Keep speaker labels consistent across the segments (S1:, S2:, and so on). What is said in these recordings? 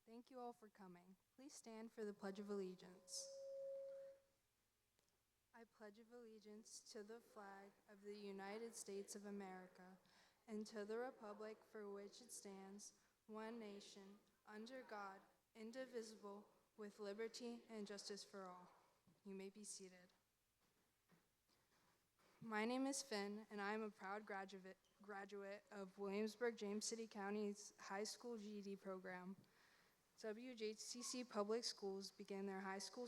S1: Thank you all for coming. Please stand for the Pledge of Allegiance. I pledge allegiance to the flag of the United States of America and to the republic for which it stands, one nation, under God, indivisible, with liberty and justice for all. You may be seated. My name is Finn, and I am a proud graduate of Williamsburg, James City County's high school GED program. WJCC Public Schools began their high school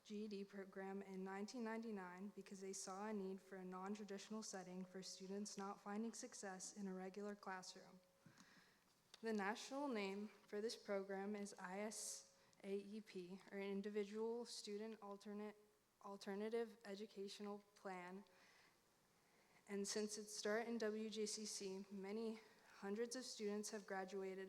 S1: GED program in 1999 because they saw a need for a non-traditional setting for students not finding success in a regular classroom. The national name for this program is ISAEP, or Individual Student Alternative Educational Plan. And since its start in WJCC, many hundreds of students have graduated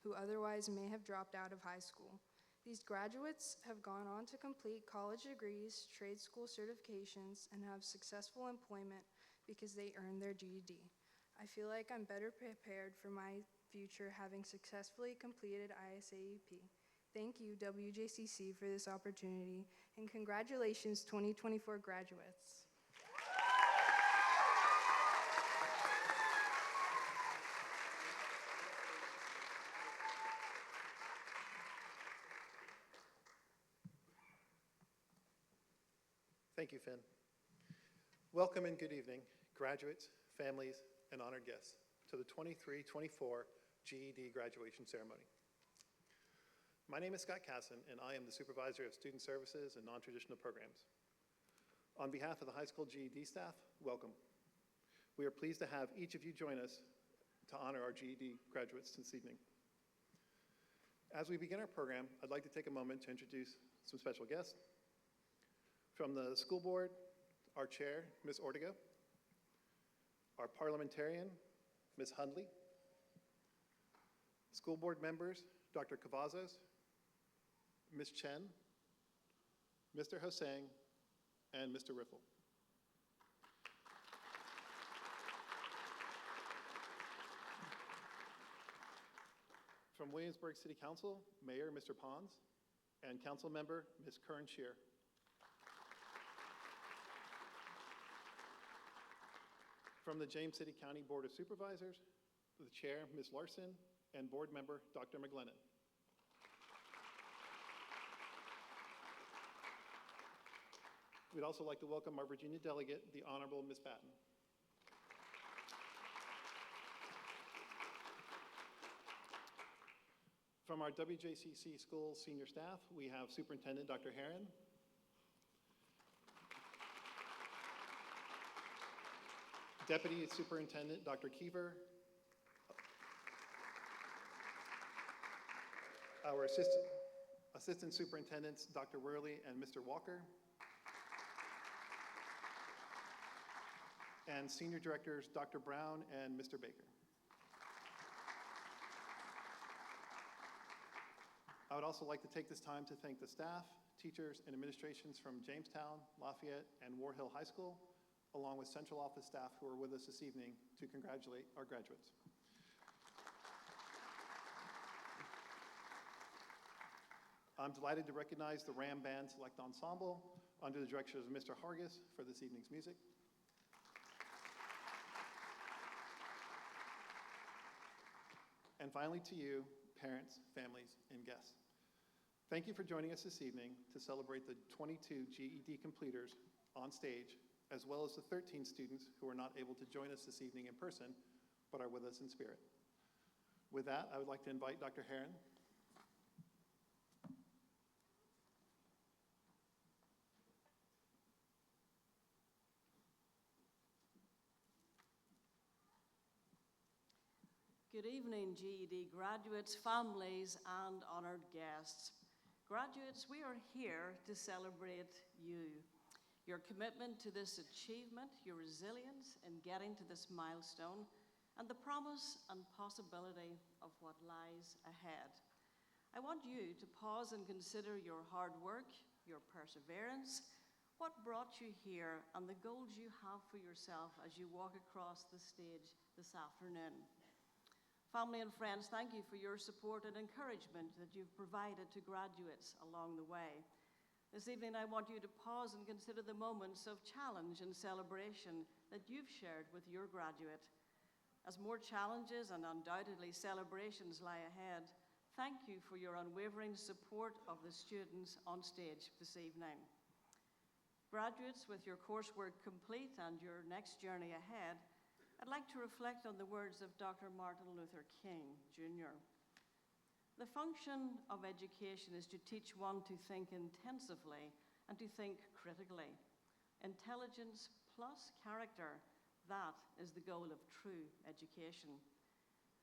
S1: who otherwise may have dropped out of high school. These graduates have gone on to complete college degrees, trade school certifications, and have successful employment because they earned their GED. I feel like I'm better prepared for my future having successfully completed ISAEP. Thank you, WJCC, for this opportunity, and congratulations, 2024 graduates.
S2: Thank you, Finn. Welcome and good evening, graduates, families, and honored guests, to the 23-24 GED graduation ceremony. My name is Scott Casson, and I am the Supervisor of Student Services and Non-Traditional Programs. On behalf of the high school GED staff, welcome. We are pleased to have each of you join us to honor our GED graduates this evening. As we begin our program, I'd like to take a moment to introduce some special guests. From the school board, our chair, Ms. Ortega, our parliamentarian, Ms. Hundley, school board members, Dr. Cavazos, Ms. Chen, Mr. Hosang, and Mr. Riffle. From Williamsburg City Council, Mayor Mr. Pons, and Council Member Ms. Curran Shear. From the James City County Board of Supervisors, the Chair, Ms. Larson, and Board Member, Dr. McGlennon. We'd also like to welcome our Virginia delegate, the Honorable Ms. Batten. From our WJCC School senior staff, we have Superintendent Dr. Herron, Deputy Superintendent Dr. Keever, our Assistant Superintendents Dr. Worley and Mr. Walker, and Senior Directors Dr. Brown and Mr. Baker. I would also like to take this time to thank the staff, teachers, and administrations from Jamestown, Lafayette, and War Hill High School, along with central office staff who are with us this evening to congratulate our graduates. I'm delighted to recognize the Ram Band Select Ensemble under the direction of Mr. Hargis for this evening's music. And finally to you, parents, families, and guests. Thank you for joining us this evening to celebrate the 22 GED completers on stage, as well as the 13 students who are not able to join us this evening in person, but are with us in spirit. With that, I would like to invite Dr. Herron.
S3: Good evening, GED graduates, families, and honored guests. Graduates, we are here to celebrate you. Your commitment to this achievement, your resilience in getting to this milestone, and the promise and possibility of what lies ahead. I want you to pause and consider your hard work, your perseverance, what brought you here, and the goals you have for yourself as you walk across the stage this afternoon. Family and friends, thank you for your support and encouragement that you've provided to graduates along the way. This evening, I want you to pause and consider the moments of challenge and celebration that you've shared with your graduate. As more challenges and undoubtedly celebrations lie ahead, thank you for your unwavering support of the students on stage this evening. Graduates, with your coursework complete and your next journey ahead, I'd like to reflect on the words of Dr. Martin Luther King, Jr. The function of education is to teach one to think intensively and to think critically. Intelligence plus character, that is the goal of true education.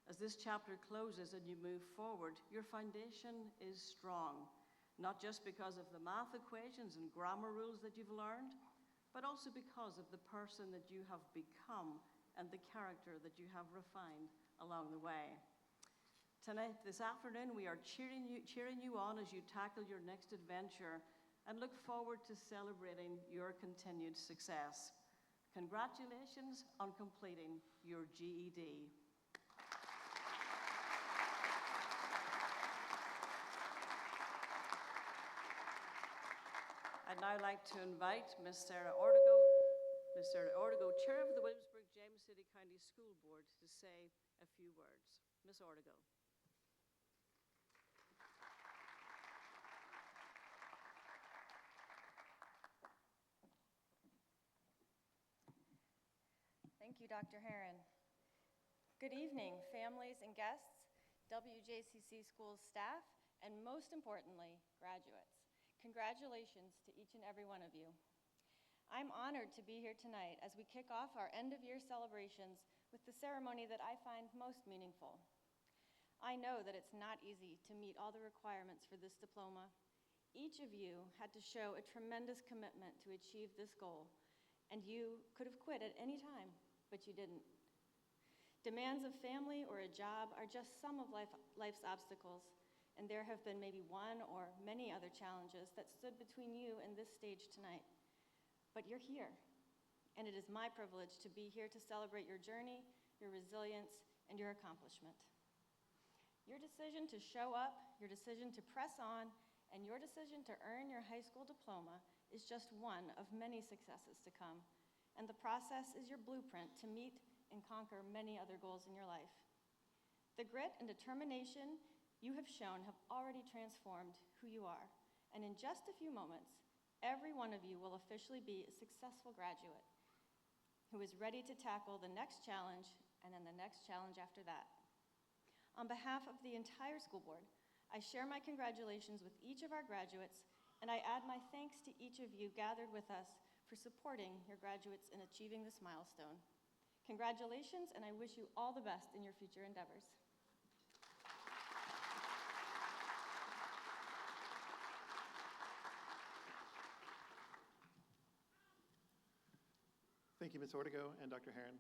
S3: As this chapter closes and you move forward, your foundation is strong, not just because of the math equations and grammar rules that you've learned, but also because of the person that you have become and the character that you have refined along the way. Tonight, this afternoon, we are cheering you on as you tackle your next adventure and look forward to celebrating your continued success. Congratulations on completing your GED. I'd now like to invite Ms. Sarah Ortego, Chair of the Williamsburg James City County School Board, to say a few words. Ms. Ortego.
S4: Thank you, Dr. Herron. Good evening, families and guests, WJCC Schools staff, and most importantly, graduates. Congratulations to each and every one of you. I'm honored to be here tonight as we kick off our end-of-year celebrations with the ceremony that I find most meaningful. I know that it's not easy to meet all the requirements for this diploma. Each of you had to show a tremendous commitment to achieve this goal, and you could have quit at any time, but you didn't. Demands of family or a job are just some of life's obstacles, and there have been maybe one or many other challenges that stood between you and this stage tonight. But you're here, and it is my privilege to be here to celebrate your journey, your resilience, and your accomplishment. Your decision to show up, your decision to press on, and your decision to earn your high school diploma is just one of many successes to come, and the process is your blueprint to meet and conquer many other goals in your life. The grit and determination you have shown have already transformed who you are, and in just a few moments, every one of you will officially be a successful graduate who is ready to tackle the next challenge and then the next challenge after that. On behalf of the entire school board, I share my congratulations with each of our graduates, and I add my thanks to each of you gathered with us for supporting your graduates in achieving this milestone. Congratulations, and I wish you all the best in your future endeavors.
S2: Thank you, Ms. Ortego and Dr. Herron.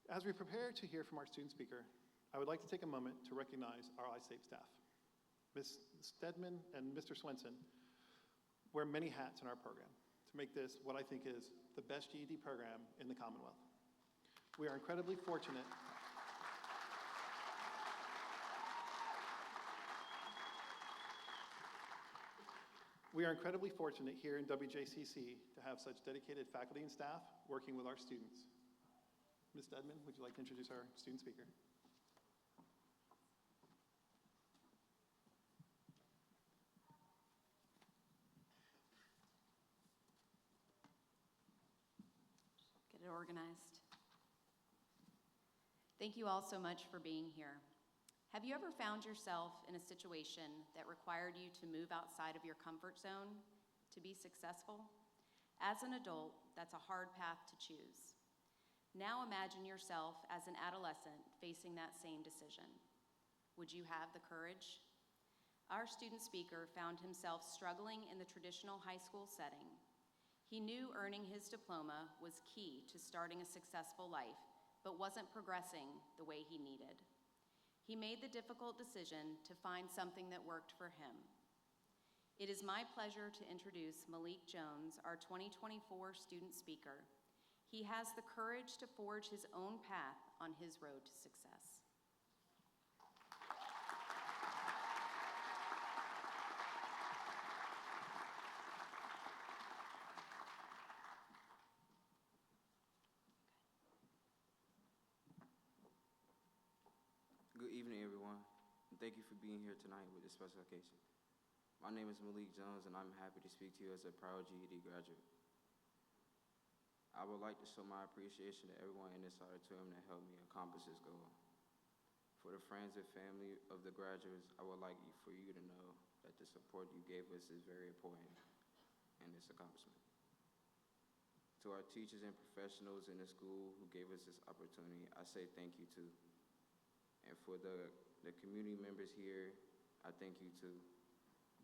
S2: As we prepare to hear from our student speaker, I would like to take a moment to recognize our iSafe staff. Ms. Stedman and Mr. Swenson wear many hats in our program to make this what I think is the best GED program in the Commonwealth. We are incredibly fortunate here in WJCC to have such dedicated faculty and staff working with our students. Ms. Stedman, would you like to introduce our student speaker?
S5: Get it organized. Thank you all so much for being here. Have you ever found yourself in a situation that required you to move outside of your comfort zone to be successful? As an adult, that's a hard path to choose. Now imagine yourself as an adolescent facing that same decision. Would you have the courage? Our student speaker found himself struggling in the traditional high school setting. He knew earning his diploma was key to starting a successful life, but wasn't progressing the way he needed. He made the difficult decision to find something that worked for him. It is my pleasure to introduce Malik Jones, our 2024 student speaker. He has the courage to forge his own path on his road to success.
S6: evening, everyone, and thank you for being here tonight with this special occasion. My name is Malik Jones, and I'm happy to speak to you as a proud GED graduate. I would like to show my appreciation to everyone in this auditorium that helped me accomplish this goal. For the friends and family of the graduates, I would like for you to know that the support you gave us is very important in this accomplishment. To our teachers and professionals in the school who gave us this opportunity, I say thank you too. And for the community members here, I thank you too,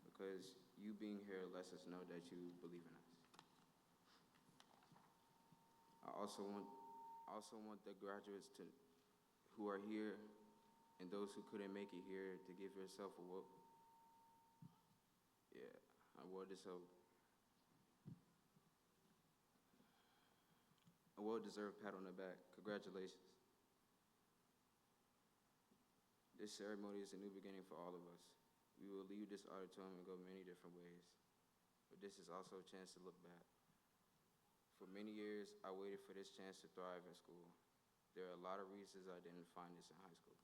S6: because you being here lets us know that you believe in us. I also want the graduates who are here and those who couldn't make it here to give yourself a well-deserved pat on the back. Congratulations. This ceremony is a new beginning for all of us. We will leave this auditorium and go many different ways, but this is also a chance to look back. For many years, I waited for this chance to thrive in school. There are a lot of reasons I didn't find this in high school.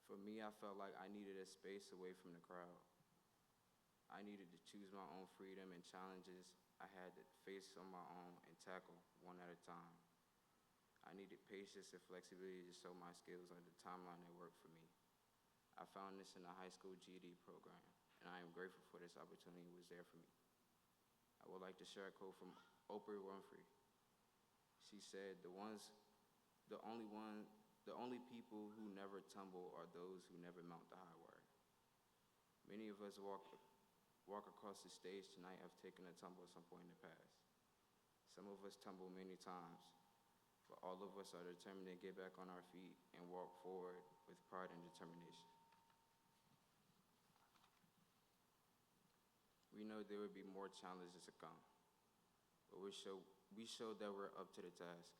S6: For me, I felt like I needed a space away from the crowd. I needed to choose my own freedom and challenges I had to face on my own and tackle one at a time. I needed patience and flexibility to show my skills on the timeline that worked for me. I found this in the high school GED program, and I am grateful for this opportunity that was there for me. I would like to share a quote from Oprah Winfrey. She said, the only people who never tumble are those who never mount the high wire. Many of us walk across the stage tonight have taken a tumble at some point in the past. Some of us tumble many times, but all of us are determined to get back on our feet and walk forward with pride and determination. We know there will be more challenges to come, but we showed that we're up to the task.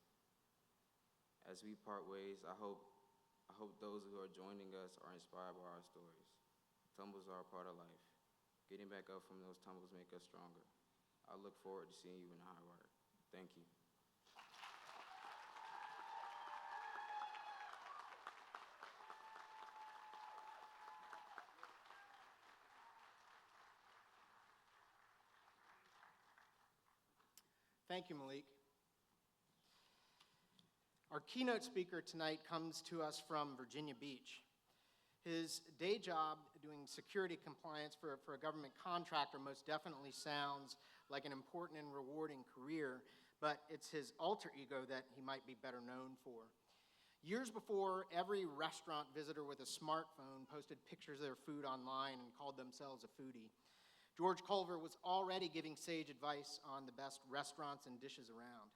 S6: As we part ways, I hope those who are joining us are inspired by our stories. Tumbles are a part of life. Getting back up from those tumbles make us stronger. I look forward to seeing you in the high wire. Thank you.
S7: Thank you, Malik. Our keynote speaker tonight comes to us from Virginia Beach. His day job doing security compliance for a government contractor most definitely sounds like an important and rewarding career, but it's his alter ego that he might be better known for. Years before every restaurant visitor with a smartphone posted pictures of their food online and called themselves a foodie, George Culver was already giving sage advice on the best restaurants and dishes around.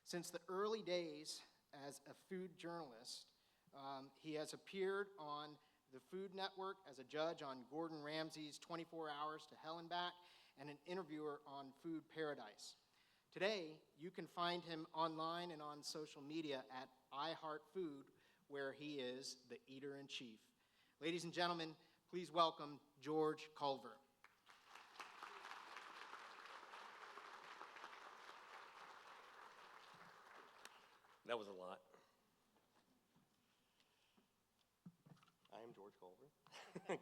S7: Since the early days as a food journalist, he has appeared on the Food Network as a judge on Gordon Ramsay's 24 Hours to Hell and Back, and an interviewer on Food Paradise. Today, you can find him online and on social media at iHeartFood, where he is the eater-in-chief. Ladies and gentlemen, please welcome George Culver.
S8: That was a lot. I am George Culver.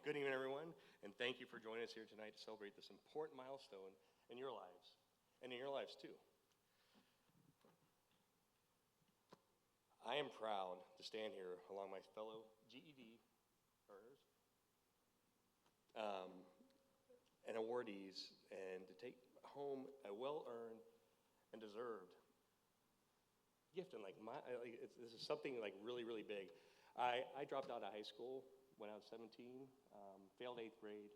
S8: Good evening, everyone, and thank you for joining us here tonight to celebrate this important milestone in your lives, and in your lives too. I am proud to stand here along my fellow GED earners and awardees, and to take home a well-earned and deserved gift. And this is something like really, really big. I dropped out of high school when I was 17, failed 8th grade,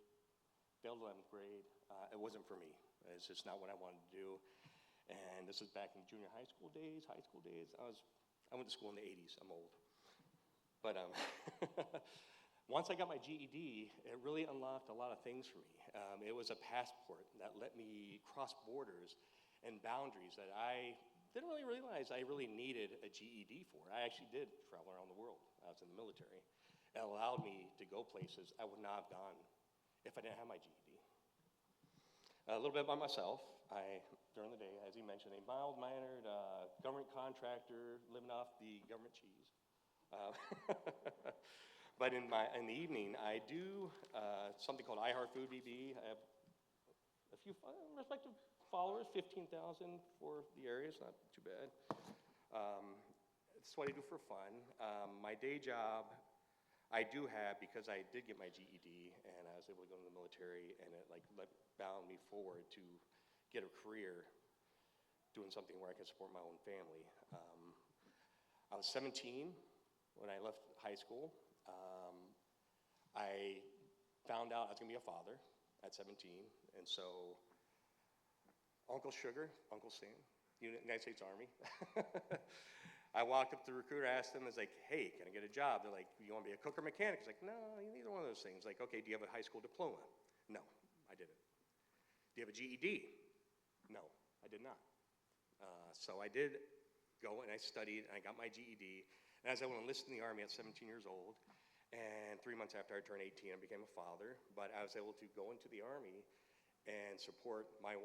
S8: failed 11th grade. It wasn't for me. It's just not what I wanted to do. And this was back in junior high school days, high school days. I went to school in the 80s. I'm old. But once I got my GED, it really unlocked a lot of things for me. It was a passport that let me cross borders and boundaries that I didn't really realize I really needed a GED for. I actually did travel around the world. I was in the military. It allowed me to go places I would not have gone if I didn't have my GED. A little bit about myself. during the day, as he mentioned, a mild-mannered government contractor living off the government cheese. Uh, but in the evening, I do something called I Heart Food BB. I have a few respective followers, 15,000 for the area. It's not too bad. It's what I do for fun. My day job, I do have, because I did get my GED and I was able to go into the military, and it bound me forward to get a career doing something where I could support my own family. I was 17 when I left high school. I found out I was going to be a father at 17, and so Uncle Sugar, Uncle Sam, United States Army. I walked up to the recruiter, asked them, I was like, hey, can I get a job? They're like, you want to be a cook or mechanic? He's like, no, neither one of those things. Like, okay, do you have a high school diploma? No, I didn't. Do you have a GED? No, I did not. So I did go and I studied and I got my GED. And as I went enlisted in the Army at 17 years old, and 3 months after I turned 18, I became a father. But I was able to go into the Army and support my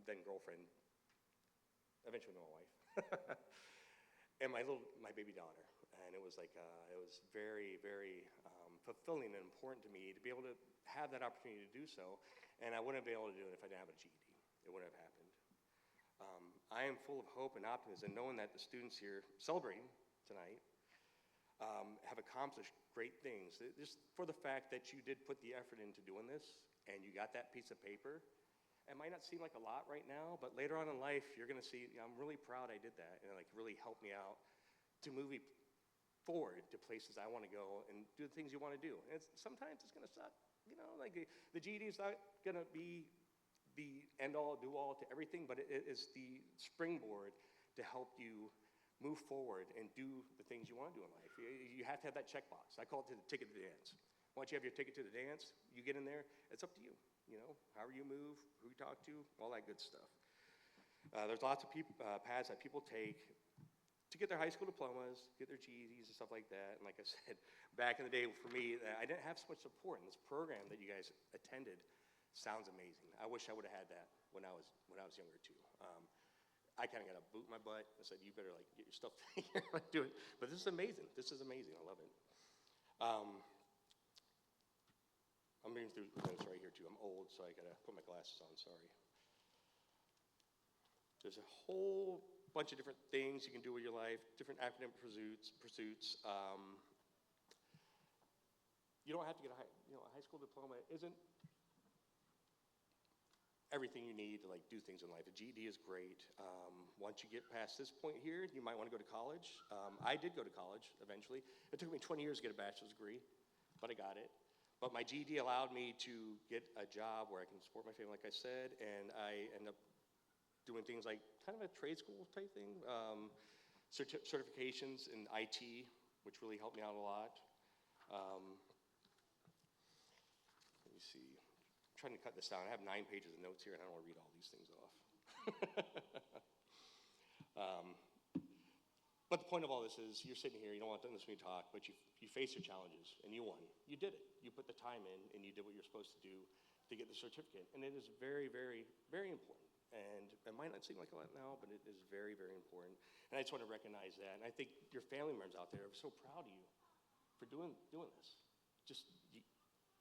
S8: then girlfriend, eventually my wife, and my baby daughter. And it was it was very, very fulfilling and important to me to be able to have that opportunity to do so. And I wouldn't have been able to do it if I didn't have a GED. It wouldn't have happened. I am full of hope and optimism, knowing that the students here celebrating tonight have accomplished great things. Just for the fact that you did put the effort into doing this and you got that piece of paper. It might not seem like a lot right now, but later on in life, you're going to see, I'm really proud I did that, and it really helped me out to move me forward to places I want to go and do the things you want to do. And sometimes it's going to suck, the GED is not going to be the end-all, do-all to everything, but it is the springboard to help you move forward and do the things you want to do in life. You have to have that checkbox. I call it the ticket to the dance. Once you have your ticket to the dance, you get in there, it's up to you. However you move, who you talk to, all that good stuff. There's lots of paths that people take to get their high school diplomas, get their GEDs and stuff like that. And like I said, back in the day for me, I didn't have so much support. And this program that you guys attended sounds amazing. I wish I would have had that when I was younger too. I kind of got a boot in my butt and said, you better get your stuff together, do it. But this is amazing. This is amazing. I love it. I'm reading through the notes right here too. I'm old, so I gotta put my glasses on, sorry. There's a whole bunch of different things you can do with your life, different academic pursuits. You don't have to get a high school diploma isn't everything you need to do things in life. A GED is great. Once you get past this point here, you might want to go to college. I did go to college eventually. It took me 20 years to get a bachelor's degree, but I got it. But my GED allowed me to get a job where I can support my family, like I said, and I ended up doing things like kind of a trade school type thing, certifications in IT, which really helped me out a lot. Let me see. I'm trying to cut this down. I have 9 pages of notes here, and I don't want to read all these things off. But the point of all this is you're sitting here, you don't want to listen to me talk, but you face your challenges, and you won. You did it. You put the time in, and you did what you're supposed to do to get the certificate. And it is very, very, very important. And it might not seem like a lot now, but it is very, very important. And I just want to recognize that. And I think your family members out there are so proud of you for doing this.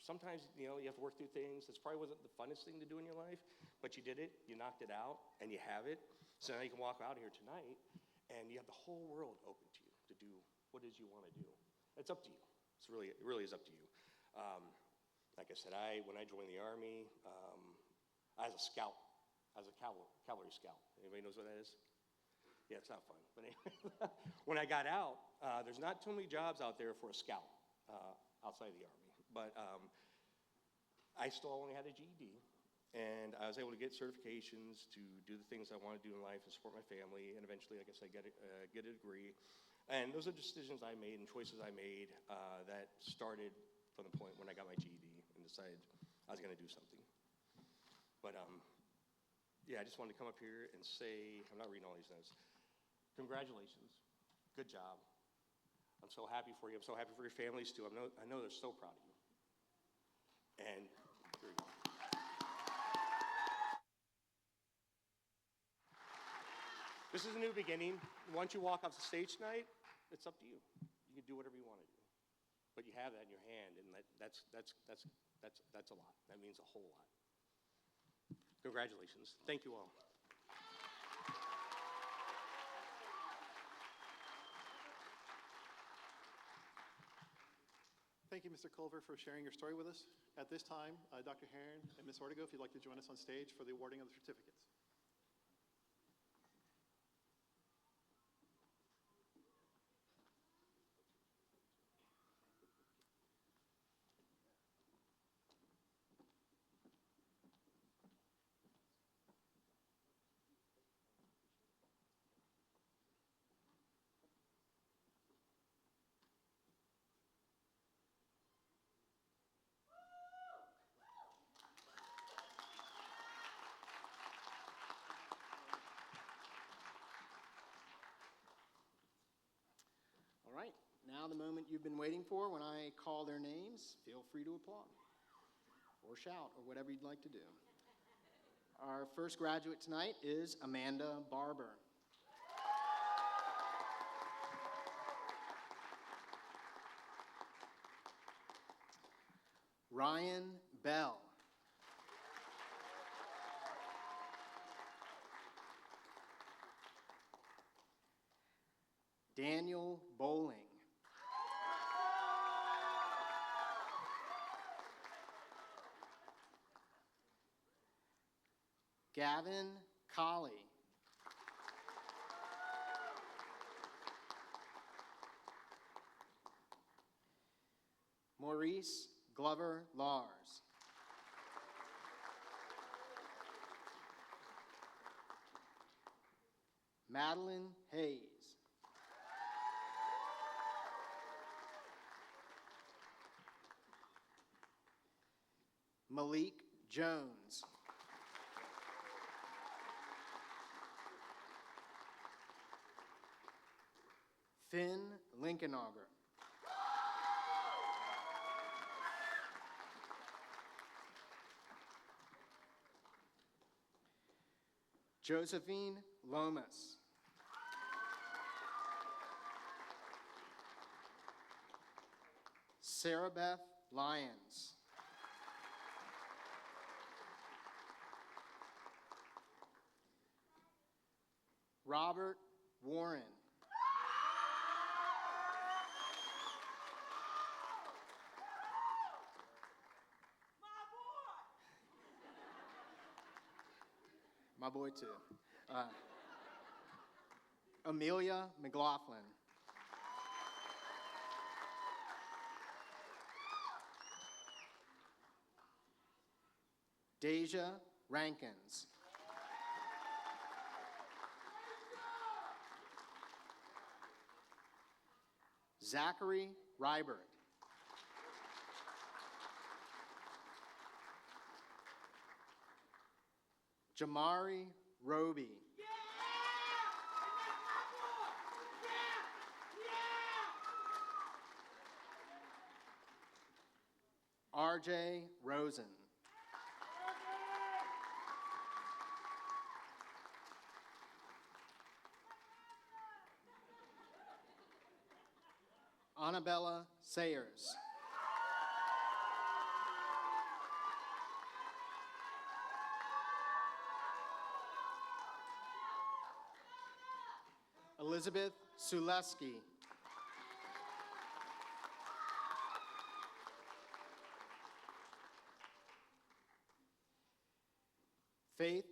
S8: Sometimes, you have to work through things. This probably wasn't the funnest thing to do in your life, but you did it, you knocked it out, and you have it. So now you can walk out here tonight, and you have the whole world open to you to do what it is you want to do. It's up to you. It really is up to you. Like I said, when I joined the Army, I was a scout. I was a cavalry scout. Anybody knows what that is? Yeah, it's not fun. But anyway, when I got out, there's not too many jobs out there for a scout outside of the Army. But I still only had a GED, and I was able to get certifications to do the things I want to do in life and support my family, and eventually, like I said, get a degree. And those are decisions I made and choices I made that started from the point when I got my GED and decided I was going to do something. But yeah, I just wanted to come up here and say, I'm not reading all these notes. Congratulations. Good job. I'm so happy for you. I'm so happy for your families too. I know they're so proud of you. And here we go. This is a new beginning. Once you walk off the stage tonight, it's up to you. You can do whatever you want to do. But you have that in your hand, and that's a lot. That means a whole lot. Congratulations. Thank you all.
S2: Thank you, Mr. Culver, for sharing your story with us. At this time, Dr. Herron and Ms. Ortego, if you'd like to join us on stage for the awarding of the certificates.
S7: All right, now the moment you've been waiting for. When I call their names, feel free to applaud or shout or whatever you'd like to do. Our first graduate tonight is Amanda Barber. Ryan Bell. Daniel Bowling. Gavin Colley. Maurice Glover Lars. Madeline Hayes. Malik Jones. Finn Linkenauger. Josephine Lomas. Sarah Beth Lyons. Robert Warren. My boy too. Amelia McLaughlin. Deja Rankins. Zachary Rybert. Jamari Roby. RJ Rosen. Annabella Sayers. Elizabeth Suleski. Faith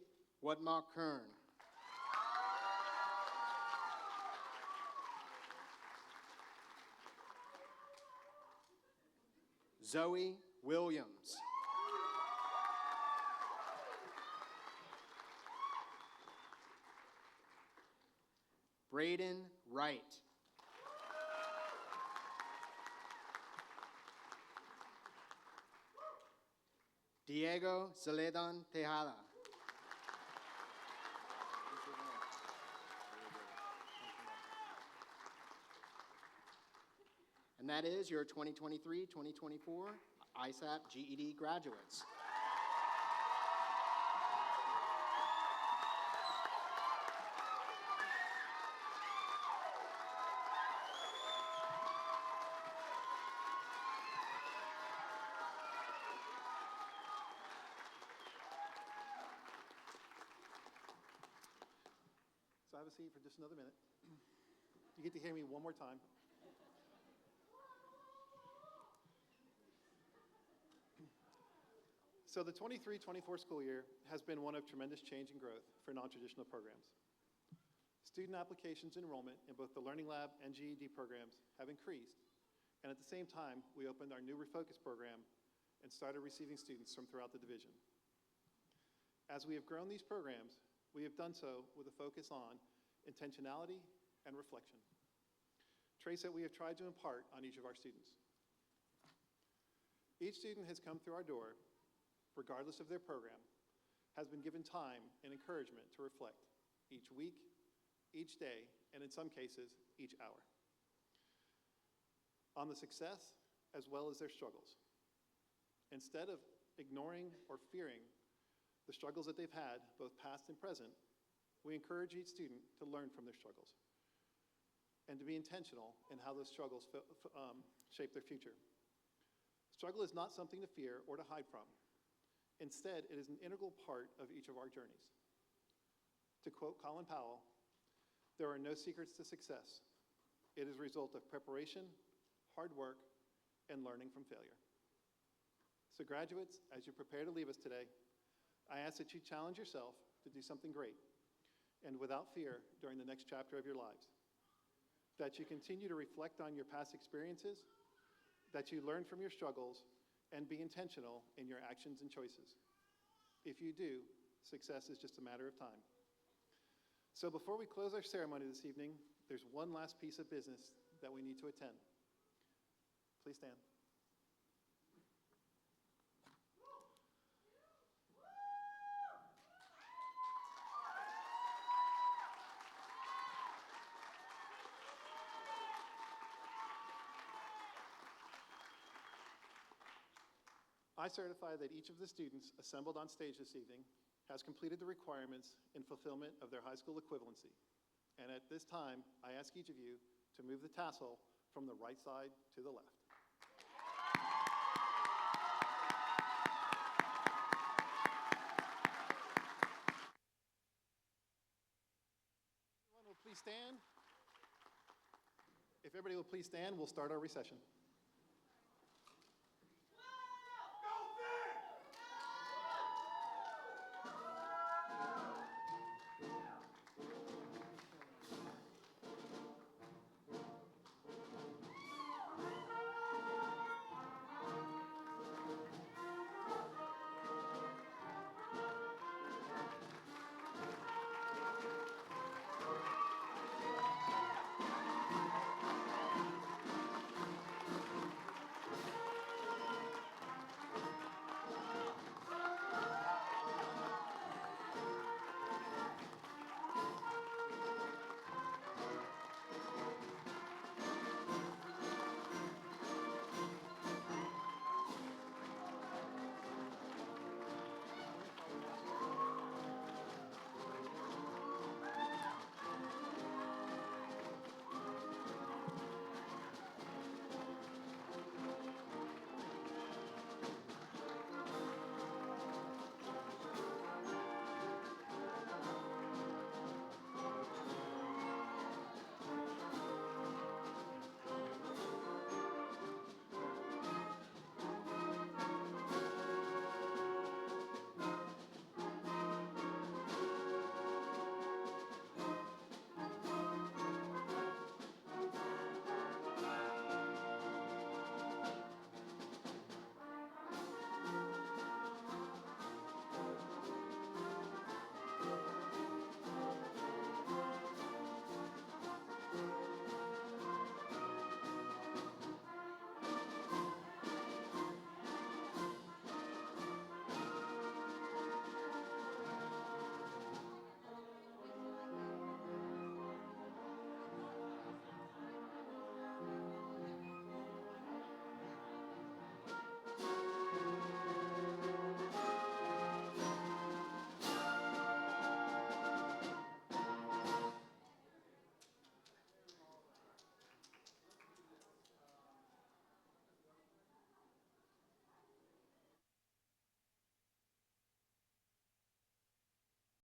S7: Wadma Kern. Zoe Williams. Braden Wright. Diego Zeledon Tejada. And that is your 2023-2024 ISAP GED graduates.
S2: have a seat for just another minute. You get to hear me one more time. So the 23-24 school year has been one of tremendous change and growth for non-traditional programs. Student applications enrollment in both the Learning Lab and GED programs have increased, and at the same time, we opened our new Refocus program and started receiving students from throughout the division. As we have grown these programs, we have done so with a focus on intentionality and reflection, traits that we have tried to impart on each of our students. Each student has come through our door, regardless of their program, has been given time and encouragement to reflect each week, each day, and in some cases, each hour, on the success as well as their struggles. Instead of ignoring or fearing the struggles that they've had, both past and present, we encourage each student to learn from their struggles and to be intentional in how those struggles shape their future. Struggle is not something to fear or to hide from. Instead, it is an integral part of each of our journeys. To quote Colin Powell, "There are no secrets to success. It is a result of preparation, hard work, and learning from failure." So graduates, as you prepare to leave us today, I ask that you challenge yourself to do something great and without fear during the next chapter of your lives. That you continue to reflect on your past experiences, that you learn from your struggles, and be intentional in your actions and choices. If you do, success is just a matter of time. So before we close our ceremony this evening, there's one last piece of business that we need to attend. Please stand. I certify that each of the students assembled on stage this evening has completed the requirements in fulfillment of their high school equivalency. And at this time, I ask each of you to move the tassel from the right side to the left. Everyone will please stand. If everybody will please stand, we'll start our recession.